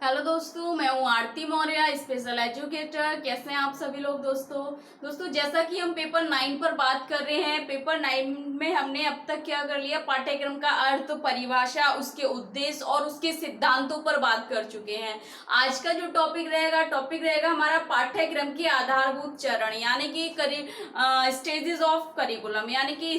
Hello दोस्तों, मैं हूँ आरती मौर्य, स्पेशल एजुकेटर। कैसे हैं आप सभी लोग दोस्तों जैसा कि हम पेपर 9 पर बात कर रहे हैं। पेपर 9 में हमने अब तक क्या कर लिया, पाठ्यक्रम का अर्थ, परिभाषा, उसके उद्देश्य और उसके सिद्धांतों पर बात कर चुके हैं। आज का जो टॉपिक रहेगा हमारा पाठ्यक्रम के आधारभूत चरण, यानी कि स्टेजेस ऑफ करिकुलम, यानी कि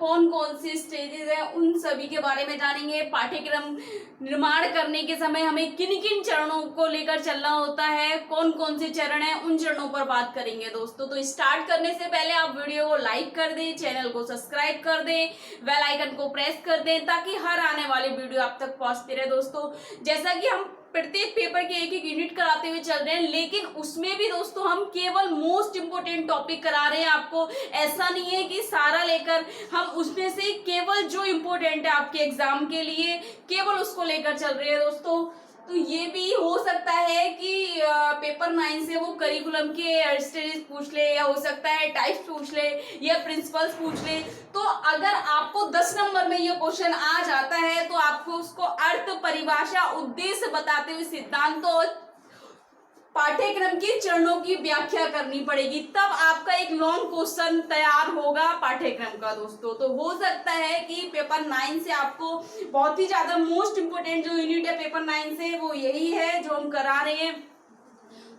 कौन कौन सी स्टेजेस है उन सभी के बारे में जानेंगे। पाठ्यक्रम निर्माण करने के समय हमें किन किन चरणों को लेकर चलना होता है, कौन कौन से चरण हैं, उन चरणों पर बात करेंगे दोस्तों। तो स्टार्ट करने से पहले आप वीडियो को लाइक कर दें, चैनल को सब्सक्राइब कर दें, बेल आइकन को प्रेस कर दें ताकि हर आने वाली वीडियो आप तक पहुंचती रहे दोस्तों। जैसा कि हम प्रत्येक पेपर के एक एक यूनिट कराते हुए चल रहे हैं, लेकिन उसमें भी दोस्तों हम केवल मोस्ट इंपोर्टेंट टॉपिक करा रहे हैं आपको। ऐसा नहीं है कि सारा लेकर, हम उसमें से केवल जो इंपॉर्टेंट है आपके एग्जाम के लिए केवल उसको लेकर चल रहे हैं दोस्तों। तो ये भी हो सकता है कि पेपर 9 से वो करिकुलम के स्टेजेस पूछ ले, या हो सकता है टाइप्स पूछ ले, या प्रिंसिपल्स पूछ ले। तो अगर आपको 10 नंबर में ये क्वेश्चन आ जाता है तो आपको उसको अर्थ, परिभाषा, उद्देश्य बताते हुए सिद्धांतों और पाठ्यक्रम के चरणों की व्याख्या करनी पड़ेगी, तब आपका एक लॉन्ग क्वेश्चन तैयार होगा पाठ्यक्रम का दोस्तों। तो हो सकता है कि पेपर 9 से आपको बहुत ही ज्यादा मोस्ट इंपोर्टेंट जो यूनिट है पेपर 9 से वो यही है जो हम करा रहे हैं।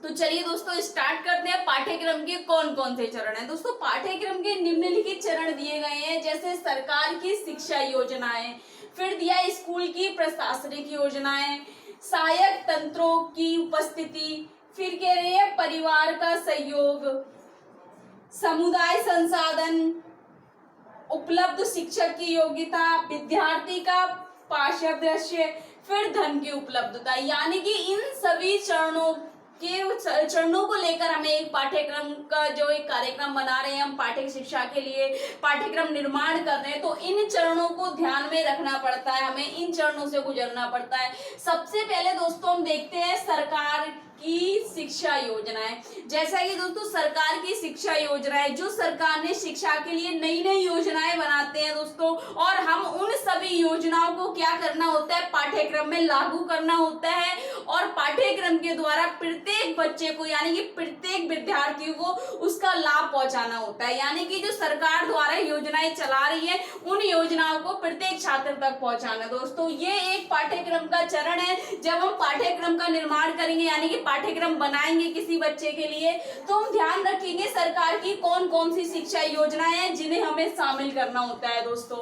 तो चलिए दोस्तों स्टार्ट करते हैं। पाठ्यक्रम के कौन कौन से चरण हैं दोस्तों? पाठ्यक्रम के निम्नलिखित चरण दिए गए हैं, जैसे सरकार की शिक्षा योजनाएं, फिर दिया स्कूल की प्रशासनिक योजनाएं, सहायक तंत्रों की उपस्थिति, फिर कह रहे हैं परिवार का सहयोग, समुदाय संसाधन, उपलब्ध शिक्षक की योग्यता, विद्यार्थी का पार्श्वदृश्य, फिर धन की उपलब्धता। यानी कि इन सभी चरणों को लेकर हमें एक पाठ्यक्रम का जो एक कार्यक्रम बना रहे हैं, हम पाठ्य शिक्षा के लिए पाठ्यक्रम निर्माण कर रहे हैं, तो इन चरणों को ध्यान में रखना पड़ता है, हमें इन चरणों से गुजरना पड़ता है। सबसे पहले दोस्तों हम देखते हैं सरकार की शिक्षा योजनाएं। जैसा कि दोस्तों सरकार की शिक्षा योजनाएं, जो सरकार ने शिक्षा के लिए नई नई योजनाएं बनाते हैं दोस्तों, और हम उन सभी योजनाओं को क्या करना होता है, पाठ्यक्रम में लागू करना होता है, और पाठ्यक्रम के द्वारा प्रत्येक बच्चे को, यानी कि प्रत्येक विद्यार्थी को उसका लाभ पहुंचाना होता है। यानी कि जो सरकार द्वारा योजनाएं चला रही है उन योजनाओं को प्रत्येक छात्र तक पहुंचाना दोस्तों, ये एक पाठ्यक्रम का चरण है। जब हम पाठ्यक्रम का निर्माण करेंगे, यानी कि पाठ्यक्रम बनाएंगे किसी बच्चे के लिए, तो हम ध्यान रखेंगे सरकार की कौन कौन सी शिक्षा योजनाएं हैं जिन्हें हमें शामिल करना होता है दोस्तों।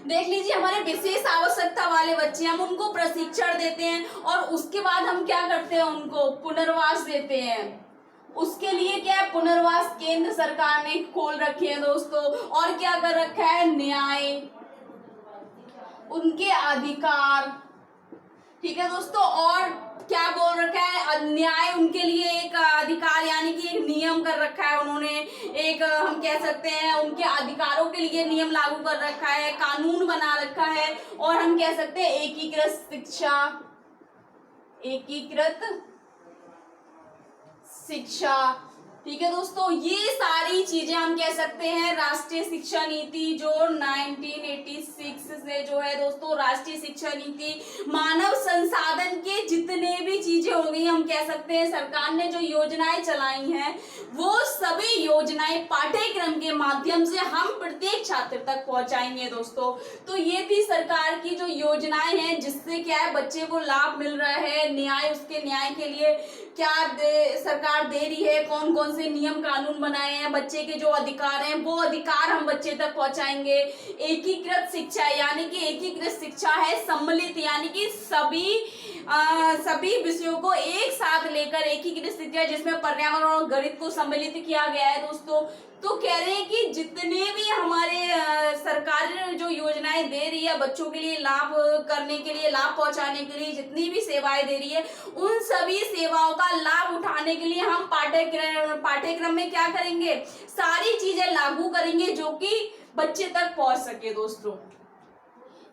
देख लीजिए, हमारे विशेष आवश्यकता वाले बच्चे, हम उनको प्रशिक्षण देते हैं और उसके बाद हम क्या करते हैं, उनको पुनर्वास देते हैं। उसके लिए क्या है, पुनर्वास केंद्र सरकार ने खोल रखे हैं दोस्तों। और क्या कर रखा है, न्याय, उनके अधिकार, ठीक है दोस्तों। और क्या बोल रखा है, न्याय, उनके लिए एक अधिकार, यानी कि एक नियम कर रखा है उन्होंने, एक हम कह सकते हैं उनके अधिकारों के लिए नियम लागू कर रखा है, कानून बना रखा है। और हम कह सकते हैं एकीकृत शिक्षा, ठीक है दोस्तों। ये सारी चीजें हम कह सकते हैं राष्ट्रीय शिक्षा नीति, जो 1986 से जो है दोस्तों राष्ट्रीय शिक्षा नीति, मानव संसाधन के जितने भी चीजें हो गई, हम कह सकते हैं सरकार ने जो योजनाएं चलाई हैं वो सभी योजनाएं पाठ्यक्रम के माध्यम से हम प्रत्येक छात्र तक पहुंचाएंगे दोस्तों। तो ये थी सरकार की जो योजनाएं हैं जिससे क्या है, बच्चे को लाभ मिल रहा है। न्याय, उसके न्याय के लिए क्या सरकार दे रही है, कौन कौन से नियम कानून बनाए हैं, बच्चे के जो अधिकार हैं वो अधिकार हम बच्चे तक पहुंचाएंगे। एकीकृत शिक्षा, यानी कि एकीकृत शिक्षा है सम्मिलित, यानी कि सभी विषयों को एक साथ लेकर एकीकृत शिक्षा, जिसमें पर्यावरण और गणित को सम्मिलित किया गया है दोस्तों। तो कह रहे हैं कि जितने भी हमारे सरकार जो योजनाएं दे रही है बच्चों के लिए लाभ करने के लिए, लाभ पहुंचाने के लिए, जितनी भी सेवाएं दे रही है, उन सभी सेवाओं का लाभ उठाने के लिए हम पाठ्यक्रम में क्या करेंगे, सारी चीजें लागू करेंगे जो कि बच्चे तक पहुंच सके दोस्तों।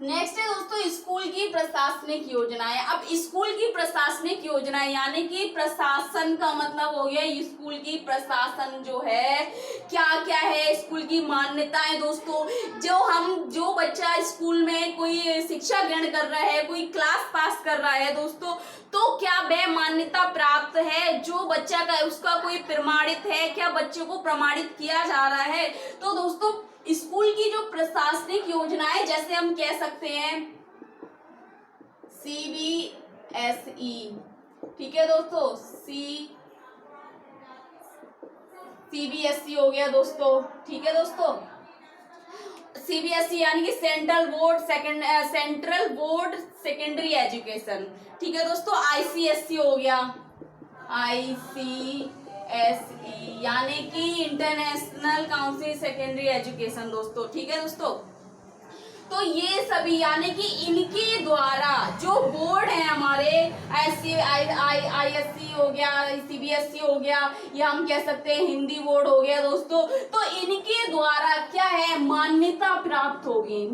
नेक्स्ट है दोस्तों स्कूल की प्रशासनिक योजनाएं। अब स्कूल की प्रशासनिक योजनाएं यानी कि प्रशासन का मतलब हो गया स्कूल की प्रशासन जो है क्या क्या है, स्कूल की मान्यताएं दोस्तों। जो बच्चा स्कूल में कोई शिक्षा ग्रहण कर रहा है, कोई क्लास पास कर रहा है दोस्तों, तो क्या वह मान्यता प्राप्त है, जो बच्चा का उसका कोई प्रमाणित है, क्या बच्चे को प्रमाणित किया जा रहा है। तो दोस्तों स्कूल की जो प्रशासनिक योजनाएं, जैसे हम कह सकते हैं CBSE, ठीक है दोस्तों, CBSE हो गया दोस्तों, ठीक है दोस्तों। CBSE यानी कि सेंट्रल बोर्ड सेकेंडरी एजुकेशन, ठीक है दोस्तों। ICSE हो गया, ICSE यानी कि इंटरनेशनल काउंसिल सेकेंडरी एजुकेशन दोस्तों, ठीक है दोस्तों। तो ये सभी यानी कि इनके द्वारा जो बोर्ड है हमारे ISC हो गया, CBSE हो गया, या हम कह सकते हैं हिंदी बोर्ड हो गया दोस्तों, तो इनके द्वारा क्या है मान्यता प्राप्त होगी,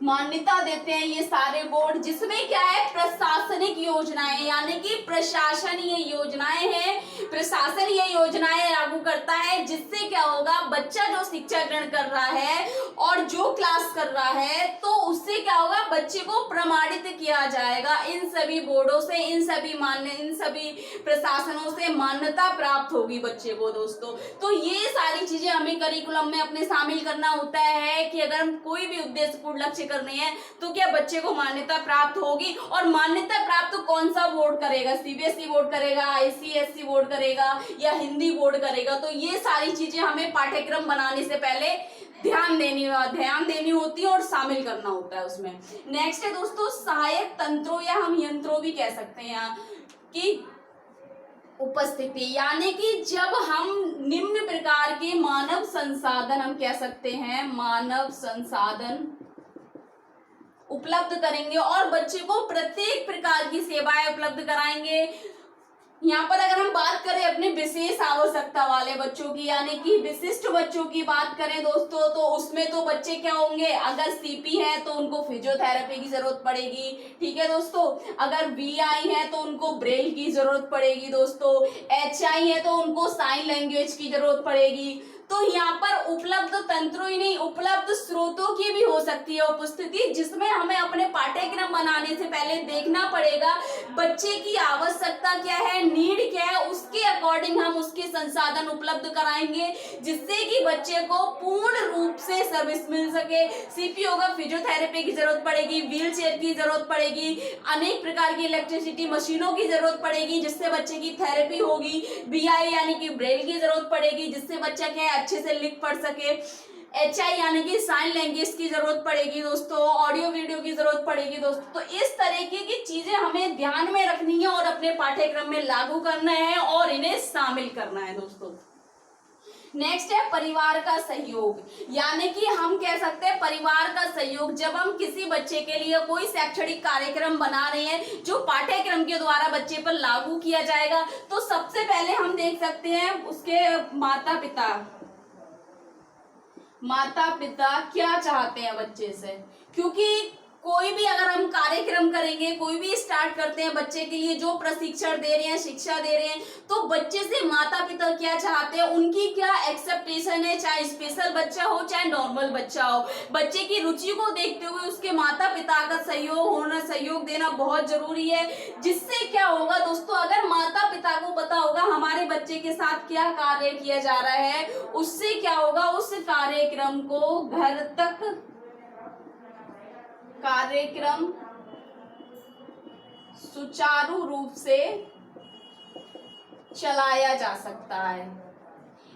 मान्यता देते हैं ये सारे बोर्ड, जिसमें क्या है प्रशासनिक योजनाएं यानी कि प्रशासन ये योजनाएं हैं, प्रशासन ये योजनाएं लागू करता है, जिससे क्या होगा बच्चा जो शिक्षा ग्रहण कर रहा है और जो क्लास कर रहा है, तो उससे क्या होगा बच्चे को प्रमाणित किया जाएगा इन सभी बोर्डों से, इन सभी प्रशासनों से मान्यता प्राप्त होगी बच्चे को दोस्तों। तो ये सारी चीजें हमें करिकुलम में अपने शामिल करना होता है कि अगर हम कोई भी उद्देश्यपूर्ण लक्ष्य करनी है तो क्या बच्चे को मान्यता प्राप्त होगी, और मान्यता प्राप्त कौन सा बोर्ड करेगा, CBSE बोर्ड करेगा, ICSE बोर्ड करेगा या हिंदी बोर्ड करेगा। तो ये सारी चीजें हमें पाठ्यक्रम बनाने से पहले ध्यान देनी होती है और शामिल करना होता है उसमें। नेक्स्ट है दोस्तों सहायक तंत्रों या हम यंत्रों भी कह सकते हैं यहाँ की उपस्थिति, यानी कि जब हम निम्न प्रकार के मानव संसाधन, हम कह सकते हैं मानव संसाधन उपलब्ध करेंगे और बच्चे को प्रत्येक प्रकार की सेवाएं उपलब्ध कराएंगे। यहाँ पर अगर हम बात करें अपने विशेष आवश्यकता वाले बच्चों की यानी कि विशिष्ट बच्चों की बात करें दोस्तों, तो उसमें तो बच्चे क्या होंगे, अगर CP है तो उनको फिजियोथेरेपी की जरूरत पड़ेगी, ठीक है दोस्तों। अगर VI है तो उनको ब्रेल की जरूरत पड़ेगी दोस्तों, HI है तो उनको साइन लैंग्वेज की जरूरत पड़ेगी। तो यहाँ पर उपलब्ध तंत्रों ही नहीं, उपलब्ध स्रोतों की भी हो सकती है उपस्थिति, जिसमें हमें अपने पाठ्यक्रम बनाने से पहले देखना पड़ेगा बच्चे की आवश्यकता क्या है, नीड क्या है, उसके अकॉर्डिंग हम उसके संसाधन उपलब्ध कराएंगे, जिससे कि बच्चे को पूर्ण रूप से सर्विस मिल सके। CP होगा, फिजियोथेरेपी की जरूरत पड़ेगी, व्हील चेयर की जरूरत पड़ेगी, अनेक प्रकार की इलेक्ट्रिसिटी मशीनों की जरूरत पड़ेगी जिससे बच्चे की थेरेपी होगी। VI यानी कि ब्रेल की जरूरत पड़ेगी जिससे बच्चा क्या है अच्छे से लिख पढ़ सके। HI यानी कि साइन लैंग्वेज की जरूरत पड़ेगी दोस्तों, ऑडियो वीडियो की जरूरत पड़ेगी दोस्तों। तो इस तरीके की चीजें हमें ध्यान में रखनी है और अपने पाठ्यक्रम में लागू करना है और इन्हें शामिल करना है दोस्तों। नेक्स्ट है परिवार का सहयोग, यानी कि हम कह सकते हैं परिवार का सहयोग। जब हम किसी बच्चे के लिए कोई शैक्षणिक कार्यक्रम बना रहे हैं जो पाठ्यक्रम के द्वारा बच्चे पर लागू किया जाएगा, तो सबसे पहले हम देख सकते हैं उसके माता पिता क्या चाहते हैं बच्चे से, क्योंकि कोई भी अगर हम कार्यक्रम करेंगे, कोई भी स्टार्ट करते हैं बच्चे के लिए जो प्रशिक्षण दे रहे हैं, शिक्षा दे रहे हैं, तो बच्चे से माता पिता क्या चाहते हैं, उनकी क्या एक्सेप्टेशन है, चाहे स्पेशल बच्चा हो चाहे नॉर्मल बच्चा हो। बच्चे की रुचि को देखते हुए उसके माता पिता का सहयोग देना बहुत जरूरी है। जिससे क्या होगा दोस्तों, अगर माता पिता को पता होगा हमारे बच्चे के साथ क्या कार्य किया जा रहा है, उससे क्या होगा, उस कार्यक्रम को घर तक कार्यक्रम सुचारू रूप से चलाया जा सकता है।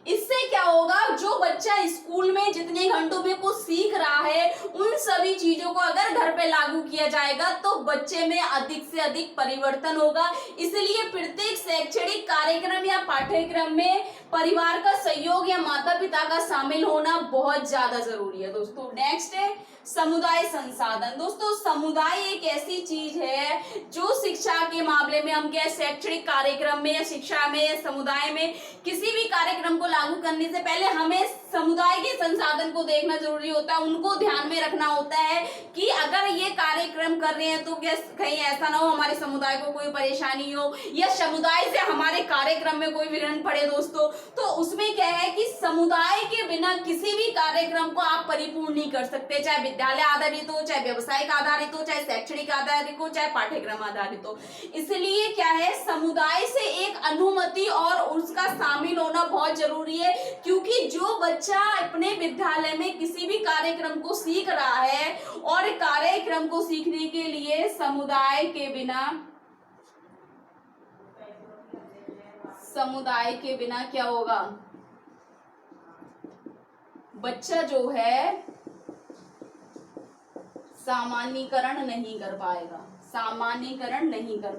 इससे क्या होगा, जो बच्चा स्कूल में जितने घंटों में कुछ सीख रहा है उन सभी चीजों को अगर घर पे लागू किया जाएगा तो बच्चे में अधिक से अधिक परिवर्तन होगा। इसलिए प्रत्येक शैक्षणिक कार्यक्रम या पाठ्यक्रम में परिवार का सहयोग या माता पिता का शामिल होना बहुत ज्यादा जरूरी है दोस्तों। नेक्स्ट है समुदाय संसाधन। दोस्तों समुदाय एक ऐसी चीज है जो शिक्षा के मामले में हम क्या शैक्षणिक कार्यक्रम में या शिक्षा में या समुदाय में किसी भी कार्यक्रम को लागू करने से पहले हमें समुदाय के संसाधन को देखना जरूरी होता है, उनको ध्यान में रखना होता है कि अगर ये कार्यक्रम कर रहे हैं तो क्या कहीं ऐसा ना हो हमारे समुदाय को कोई परेशानी हो या समुदाय से हमारे कार्यक्रम में कोई विघ्न पड़े। दोस्तों तो उसमें क्या है कि समुदाय के बिना किसी भी कार्यक्रम को आप परिपूर्ण नहीं कर सकते, चाहे विद्यालय आधारित हो, चाहे व्यवसायिक आधारित हो, चाहे शैक्षणिक आधारित हो, चाहे पाठ्यक्रम आधारित हो। इसलिए क्या है समुदाय से एक अनुमति और उसका शामिल होना बहुत जरूरी है, क्योंकि जो बच्चा अपने विद्यालय में किसी भी कार्यक्रम को सीख रहा है और कार्यक्रम को सीखने के लिए समुदाय के बिना क्या होगा, बच्चा जो है सामान्यीकरण नहीं कर पाएगा, सामान्यीकरण नहीं कर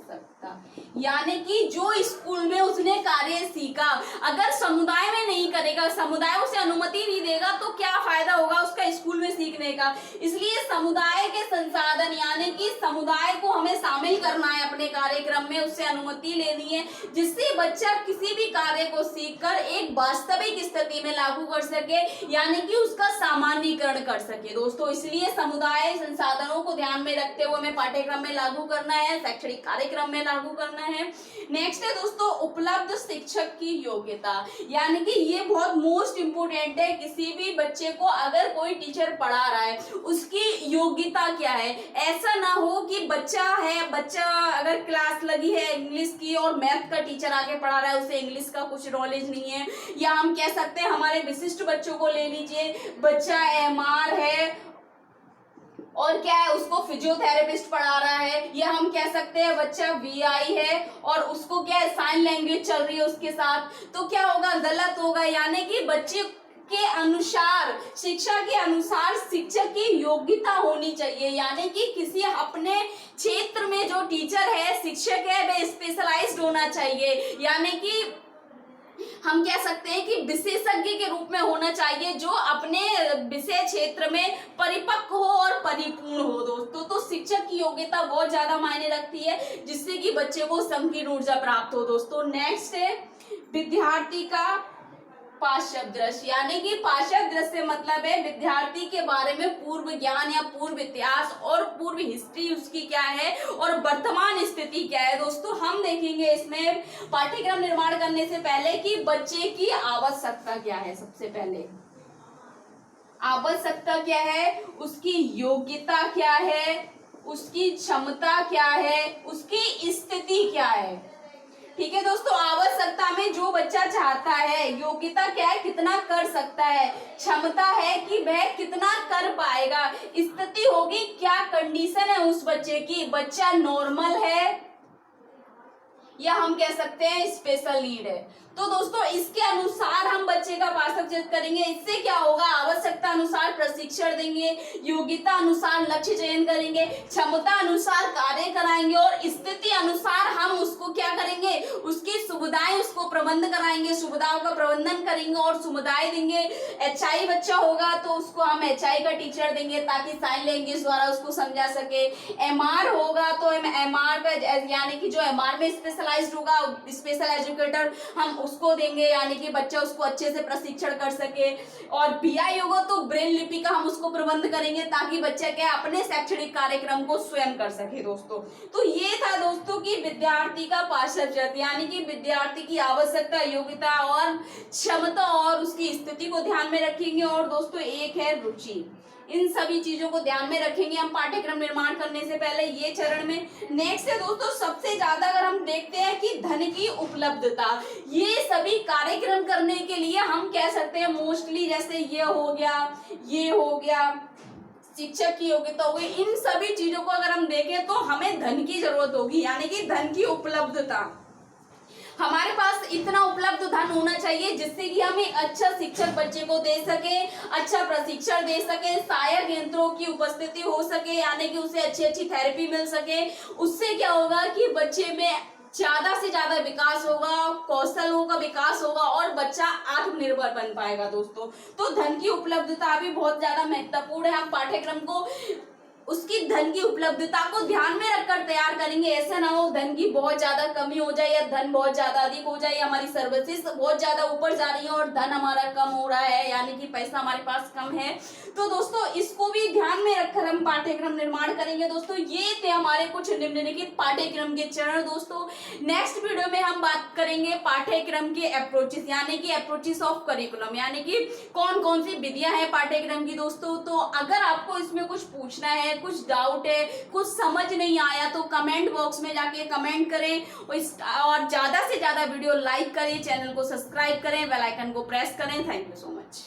सकता। यानी कि जो स्कूल में उसने कार्य सीखा अगर समुदाय में नहीं करेगा, समुदाय उसे अनुमति नहीं देगा तो क्या फायदा होगा उसका स्कूल में सीखने का। इसलिए समुदाय के संसाधन यानी कि समुदाय को हमें शामिल करना है अपने कार्यक्रम में, उससे अनुमति लेनी है जिससे बच्चा किसी भी कार्य को सीखकर एक वास्तविक स्थिति में लागू कर सके, यानी कि उसका सामान्यीकरण कर सके। दोस्तों इसलिए समुदाय संसाधनों को ध्यान में रखते हुए हमें पाठ्यक्रम में लागू करना है, शैक्षणिक कार्यक्रम में लागू करना है। नेक्स्ट है दोस्तों उपलब्ध शिक्षक की योग्यता, यानी कि ये बहुत मोस्ट इंपोर्टेंट है। किसी भी बच्चे को अगर कोई टीचर पढ़ा रहा है उसकी योग्यता क्या है। ऐसा ना हो कि बच्चा अगर क्लास लगी है इंग्लिश की और मैथ का टीचर आके पढ़ा रहा है, उसे इंग्लिश का कुछ नॉलेज नहीं है, या हम कह सकते हैं हमारे विशिष्ट बच्चों को ले लीजिए, बच्चा एमआर है और क्या है उसको फिजियोथेरेपिस्ट पढ़ा रहा है, या हम कह सकते हैं बच्चा वीआई है और उसको क्या है साइन लैंग्वेज चल रही है उसके साथ, तो क्या होगा गलत होगा। यानी कि बच्चे के अनुसार शिक्षा के अनुसार शिक्षक की योग्यता होनी चाहिए, यानी कि किसी अपने क्षेत्र में जो टीचर है शिक्षक है वह स्पेशलाइज्ड होना चाहिए, यानी कि हम कह सकते हैं कि विशेषज्ञ के रूप में होना चाहिए जो अपने विषय क्षेत्र में परिपक्व हो और परिपूर्ण हो। दोस्तों तो शिक्षक की योग्यता बहुत ज्यादा मायने रखती है जिससे कि बच्चे को संकीर्ण ऊर्जा प्राप्त हो। दोस्तों नेक्स्ट है विद्यार्थी का पाश्चात्य दृश्य, यानी कि पाश्चात्य दृश्य मतलब है विद्यार्थी के बारे में पूर्व ज्ञान या पूर्व इतिहास और पूर्व हिस्ट्री उसकी क्या है और वर्तमान स्थिति क्या है। दोस्तों हम देखेंगे इसमें पाठ्यक्रम निर्माण करने से पहले कि बच्चे की आवश्यकता क्या है। सबसे पहले आवश्यकता क्या है, उसकी योग्यता क्या है, उसकी क्षमता क्या है, उसकी स्थिति क्या है। ठीक है दोस्तों, आवश्यकता में जो बच्चा चाहता है, योग्यता क्या है कितना कर सकता है, क्षमता है कि वह कितना कर पाएगा, स्थिति होगी क्या कंडीशन है उस बच्चे की, बच्चा नॉर्मल है या हम कह सकते हैं स्पेशल नीड है। तो दोस्तों इसके अनुसार हम बच्चे का पार्श्व करेंगे। इससे क्या होगा, आवश्यकता अनुसार प्रशिक्षण देंगे, योग्यता अनुसार लक्ष्य चयन करेंगे, क्षमता अनुसार कार्य कराएंगे और स्थिति अनुसार हम उसको क्या करेंगे, उसकी सुविधाएं उसको प्रबंध कराएंगे, सुविधाओं का प्रबंधन करेंगे और सुविधाएं देंगे। एचआई बच्चा होगा तो उसको हम एचआई का टीचर देंगे ताकि साइन लैंग्वेज द्वारा उसको समझा सके। एमआर होगा तो एमआर का यानी कि जो एमआर में स्पेशलाइज्ड होगा स्पेशल एजुकेटर हम उसको देंगे, यानी कि बच्चा उसको अच्छे से प्रशिक्षण कर सके। और बीआई होगा तो ब्रेल लिपि का हम उसको प्रबंध करेंगे ताकि बच्चा क्या अपने शैक्षणिक कार्यक्रम को स्वयं कर सके। दोस्तों तो ये था दोस्तों कि विद्यार्थी का पाश्चात्य यानी कि विद्यार्थी की आवश्यकता, योग्यता और क्षमता और उसकी स्थिति को ध्यान में रखेंगे। और दोस्तों एक है रुचि, इन सभी चीजों को ध्यान में रखेंगे हम पाठ्यक्रम निर्माण करने से पहले ये चरण में। नेक्स्ट है दोस्तों सबसे ज्यादा अगर हम देखते हैं कि धन की उपलब्धता, ये सभी कार्यक्रम करने के लिए हम कह सकते हैं मोस्टली जैसे ये हो गया शिक्षक की योग्यता हो गई, इन सभी चीजों को अगर हम देखें तो हमें धन की जरूरत होगी, यानी कि धन की उपलब्धता। हमारे पास इतना उपलब्ध धन होना चाहिए जिससे कि हम एक अच्छा शिक्षक बच्चे को दे सके, अच्छा प्रशिक्षण दे सके, सहायक यंत्रों की उपस्थिति हो सके, यानी कि उसे अच्छी थेरेपी मिल सके। उससे क्या होगा कि बच्चे में ज्यादा से ज्यादा विकास होगा, कौशलों का विकास होगा और बच्चा आत्मनिर्भर बन पाएगा दोस्तों। तो धन की उपलब्धता भी बहुत ज्यादा महत्वपूर्ण है। हम पाठ्यक्रम को उसकी धन की उपलब्धता को ध्यान में रखकर तैयार करेंगे। ऐसा ना हो धन की बहुत ज्यादा कमी हो जाए या धन बहुत ज्यादा अधिक हो जाए या हमारी सर्विसेज बहुत ज्यादा ऊपर जा रही है और धन हमारा कम हो रहा है, यानी कि पैसा हमारे पास कम है। तो दोस्तों इसको भी ध्यान में रखकर हम पाठ्यक्रम निर्माण करेंगे। दोस्तों ये थे हमारे कुछ निम्नलिखित पाठ्यक्रम के चरण। दोस्तों नेक्स्ट वीडियो में हम बात करेंगे पाठ्यक्रम के अप्रोचेस, यानी कि अप्रोचेस ऑफ करिकुलम, यानी कि कौन कौन सी विधियां हैं पाठ्यक्रम की दोस्तों। तो अगर आपको इसमें कुछ पूछना है, कुछ डाउट है, कुछ समझ नहीं आया तो कमेंट बॉक्स में जाके कमेंट करें और ज्यादा से ज्यादा वीडियो लाइक करें, चैनल को सब्सक्राइब करें, बेल आइकन को प्रेस करें। Thank you so much.